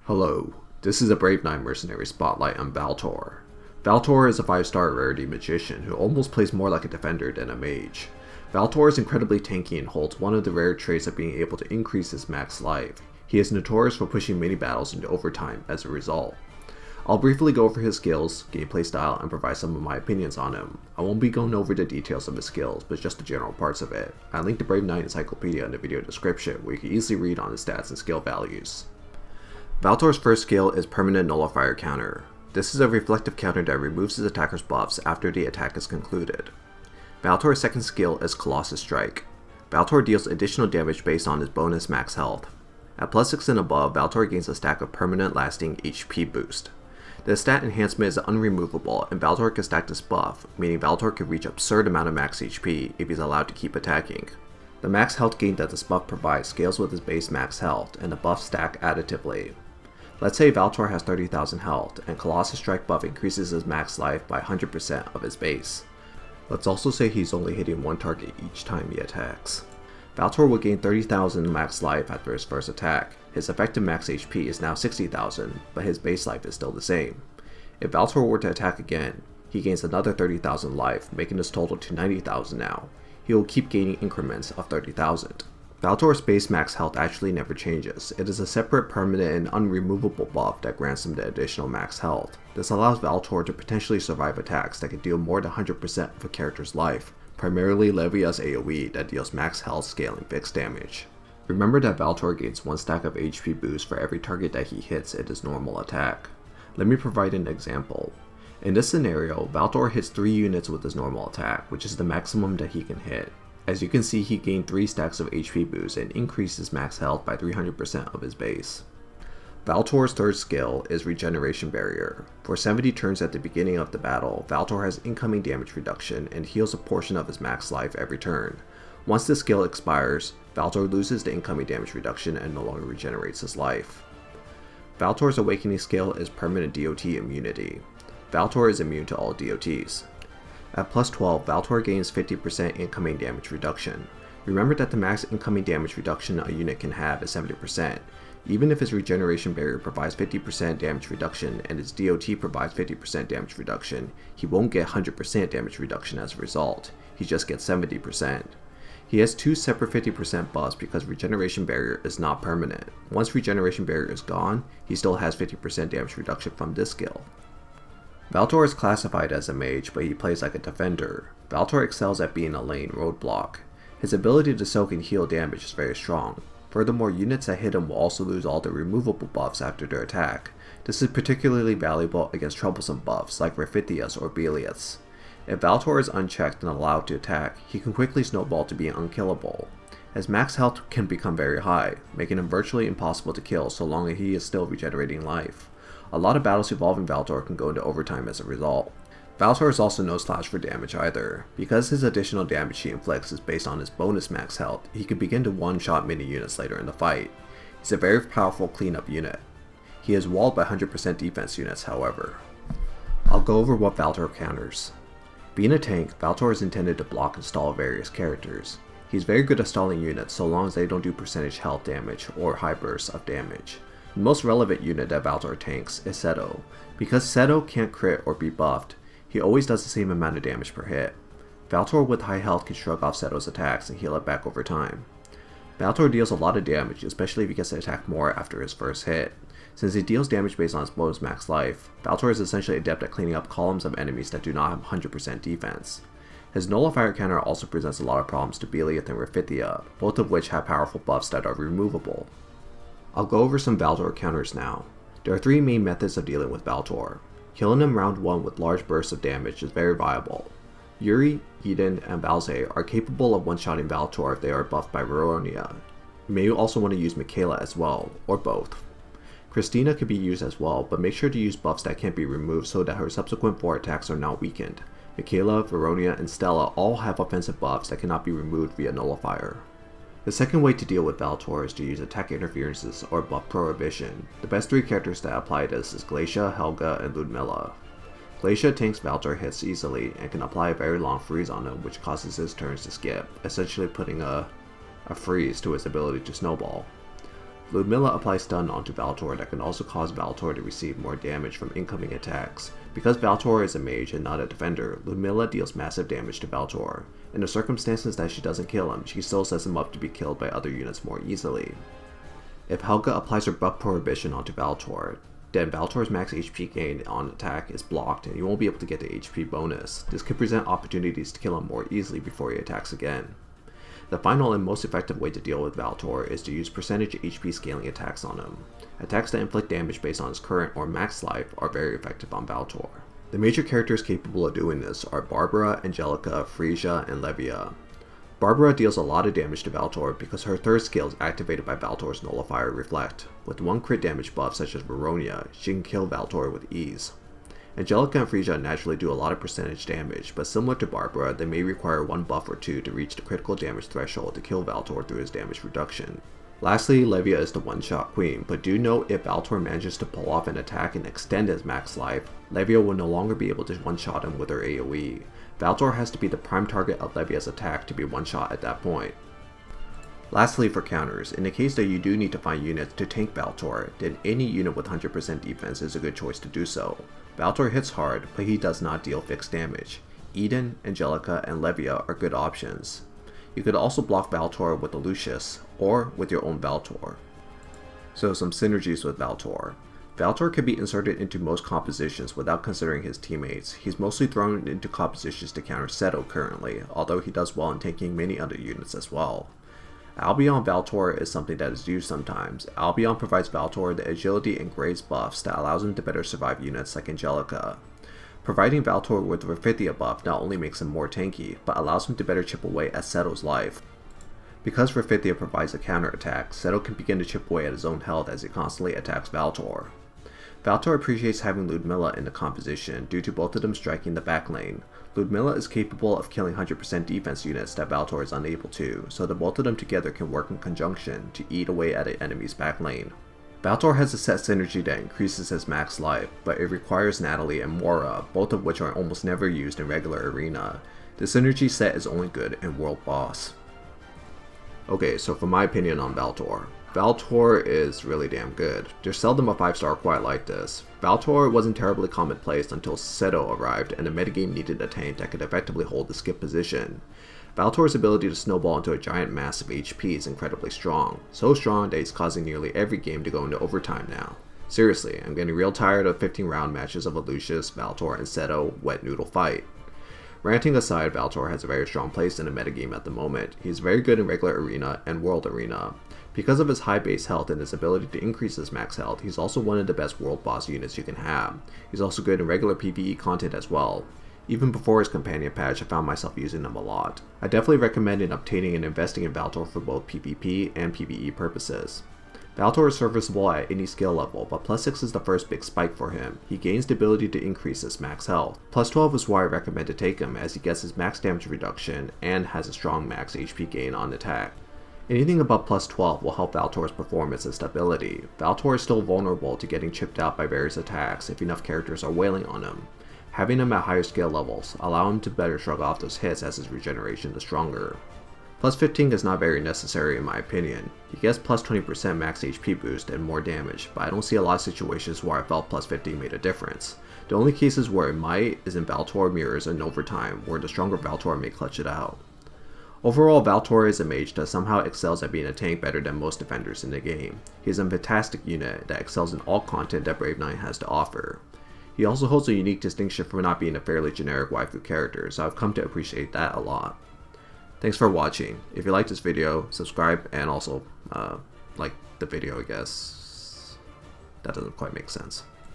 Hello, this is a Brave Knight Mercenary spotlight on Valtor. Valtor is a 5-star rarity magician who almost plays more like a defender than a mage. Valtor is incredibly tanky and holds one of the rare traits of being able to increase his max life. He is notorious for pushing many battles into overtime as a result. I'll briefly go over his skills, gameplay style, and provide some of my opinions on him. I won't be going over the details of his skills, but just the general parts of it. I linked the Brave Knight Encyclopedia in the video description where you can easily read on his stats and skill values. Valtor's first skill is Permanent Nullifier Counter. This is a reflective counter that removes his attacker's buffs after the attack is concluded. Valtor's second skill is Colossus Strike. Valtor deals additional damage based on his bonus max health. At +6 and above, Valtor gains a stack of permanent lasting HP boost. The stat enhancement is unremovable, and Valtor can stack this buff, meaning Valtor can reach an absurd amount of max HP if he's allowed to keep attacking. The max health gain that this buff provides scales with his base max health, and the buffs stack additively. Let's say Valtor has 30,000 health, and Colossus Strike buff increases his max life by 100% of his base. Let's also say he's only hitting one target each time he attacks. Valtor will gain 30,000 max life after his first attack. His effective max HP is now 60,000, but his base life is still the same. If Valtor were to attack again, he gains another 30,000 life, making his total to 90,000 now. He will keep gaining increments of 30,000. Valtor's base max health actually never changes. It is a separate permanent and unremovable buff that grants him the additional max health. This allows Valtor to potentially survive attacks that can deal more than 100% of a character's life, primarily Levia's AoE that deals max health scaling fixed damage. Remember that Valtor gains 1 stack of HP boost for every target that he hits in his normal attack. Let me provide an example. In this scenario, Valtor hits 3 units with his normal attack, which is the maximum that he can hit. As you can see, he gained 3 stacks of HP boost and increased his max health by 300% of his base. Valtor's third skill is Regeneration Barrier. For 70 turns at the beginning of the battle, Valtor has incoming damage reduction and heals a portion of his max life every turn. Once this skill expires, Valtor loses the incoming damage reduction and no longer regenerates his life. Valtor's Awakening skill is Permanent DOT Immunity. Valtor is immune to all DOTs. At +12, Valtor gains 50% incoming damage reduction. Remember that the max incoming damage reduction a unit can have is 70%. Even if his Regeneration Barrier provides 50% damage reduction and his DOT provides 50% damage reduction, he won't get 100% damage reduction as a result. He just gets 70%. He has 2 separate 50% buffs because Regeneration Barrier is not permanent. Once Regeneration Barrier is gone, he still has 50% damage reduction from this skill. Valtor is classified as a mage, but he plays like a defender. Valtor excels at being a lane roadblock. His ability to soak and heal damage is very strong. Furthermore, units that hit him will also lose all their removable buffs after their attack. This is particularly valuable against troublesome buffs like Raphidias or Belieths. If Valtor is unchecked and allowed to attack, he can quickly snowball to being unkillable. His max health can become very high, making him virtually impossible to kill so long as he is still regenerating life. A lot of battles involving Valtor can go into overtime as a result. Valtor is also no slouch for damage either. Because his additional damage he inflicts is based on his bonus max health, he can begin to one-shot mini units later in the fight. He's a very powerful cleanup unit. He is walled by 100% defense units, however. I'll go over what Valtor counters. Being a tank, Valtor is intended to block and stall various characters. He's very good at stalling units so long as they don't do percentage health damage or high bursts of damage. The most relevant unit that Valtor tanks is Seto. Because Seto can't crit or be buffed, he always does the same amount of damage per hit. Valtor with high health can shrug off Seto's attacks and heal it back over time. Valtor deals a lot of damage, especially if he gets to attack more after his first hit. Since he deals damage based on his bonus max life, Valtor is essentially adept at cleaning up columns of enemies that do not have 100% defense. His Nullifier counter also presents a lot of problems to Belieth and Raphidia, both of which have powerful buffs that are removable. I'll go over some Valtor counters now. There are 3 main methods of dealing with Valtor. Killing him round 1 with large bursts of damage is very viable. Yuri, Eden, and Balze are capable of one-shotting Valtor if they are buffed by Veronia. You may also want to use Michaela as well, or both. Christina could be used as well, but make sure to use buffs that can't be removed so that her subsequent 4 attacks are not weakened. Michaela, Veronia, and Stella all have offensive buffs that cannot be removed via Nullifier. The second way to deal with Valtor is to use attack interferences or buff prohibition. The best 3 characters that apply this is Glacia, Helga, and Ludmilla. Glacia tanks Valtor hits easily and can apply a very long freeze on him, which causes his turns to skip, essentially putting a freeze to his ability to snowball. Ludmilla applies stun onto Valtor that can also cause Valtor to receive more damage from incoming attacks. Because Valtor is a mage and not a defender, Ludmilla deals massive damage to Valtor. In the circumstances that she doesn't kill him, she still sets him up to be killed by other units more easily. If Helga applies her buff prohibition onto Valtor, then Valtor's max HP gain on attack is blocked and you won't be able to get the HP bonus. This could present opportunities to kill him more easily before he attacks again. The final and most effective way to deal with Valtor is to use percentage HP scaling attacks on him. Attacks that inflict damage based on his current or max life are very effective on Valtor. The major characters capable of doing this are Barbara, Angelica, Frisia, and Levia. Barbara deals a lot of damage to Valtor because her third skill is activated by Valtor's Nullifier Reflect. With one crit damage buff such as Veronia, she can kill Valtor with ease. Angelica and Frisia naturally do a lot of percentage damage, but similar to Barbara, they may require one buff or two to reach the critical damage threshold to kill Valtor through his damage reduction. Lastly, Levia is the one-shot queen, but do note if Valtor manages to pull off an attack and extend his max life, Levia will no longer be able to one-shot him with her AoE. Valtor has to be the prime target of Levia's attack to be one-shot at that point. Lastly, for counters, in the case that you do need to find units to tank Valtor, then any unit with 100% defense is a good choice to do so. Valtor hits hard, but he does not deal fixed damage. Eden, Angelica, and Levia are good options. You could also block Valtor with a Lucius, or with your own Valtor. So some synergies with Valtor. Valtor can be inserted into most compositions without considering his teammates. He's mostly thrown into compositions to counter Seto currently, although he does well in tanking many other units as well. Albion Valtor is something that is used sometimes. Albion provides Valtor the agility and grace buffs that allows him to better survive units like Angelica. Providing Valtor with the Raphithia buff not only makes him more tanky, but allows him to better chip away at Seto's life. Because Raphithia provides a counter attack, Seto can begin to chip away at his own health as he constantly attacks Valtor. Valtor appreciates having Ludmilla in the composition due to both of them striking the back lane. Ludmilla is capable of killing 100% defense units that Valtor is unable to, so the both of them together can work in conjunction to eat away at an enemy's back lane. Valtor has a set synergy that increases his max life, but it requires Natalie and Mora, both of which are almost never used in regular arena. The synergy set is only good in World Boss. Okay, so for my opinion on Valtor. Valtor is really damn good. There's seldom a 5-star quite like this. Valtor wasn't terribly commonplace until Seto arrived and the metagame needed a tank that could effectively hold the skip position. Valtor's ability to snowball into a giant mass of HP is incredibly strong. So strong that he's causing nearly every game to go into overtime now. Seriously, I'm getting real tired of 15-round matches of a Lucius, Valtor, and Seto wet noodle fight. Ranting aside, Valtor has a very strong place in the metagame at the moment. He's very good in regular arena and world arena. Because of his high base health and his ability to increase his max health, he's also one of the best world boss units you can have. He's also good in regular PvE content as well. Even before his companion patch, I found myself using him a lot. I definitely recommend obtaining and investing in Valtor for both PvP and PvE purposes. Valtor is serviceable at any skill level, but plus 6 is the first big spike for him. He gains the ability to increase his max health. Plus 12 is why I recommend to take him, as he gets his max damage reduction and has a strong max HP gain on attack. Anything above plus 12 will help Valtor's performance and stability. Valtor is still vulnerable to getting chipped out by various attacks if enough characters are wailing on him. Having him at higher skill levels allow him to better shrug off those hits as his regeneration is stronger. Plus 15 is not very necessary in my opinion. He gets plus 20% max HP boost and more damage, but I don't see a lot of situations where I felt plus 15 made a difference. The only cases where it might is in Valtor mirrors and overtime, where the stronger Valtor may clutch it out. Overall, Valtor is a mage that somehow excels at being a tank better than most defenders in the game. He is a fantastic unit that excels in all content that Brave Knight has to offer. He also holds a unique distinction for not being a fairly generic waifu character, so I've come to appreciate that a lot. Thanks for watching. If you liked this video, subscribe and also like the video, I guess. That doesn't quite make sense.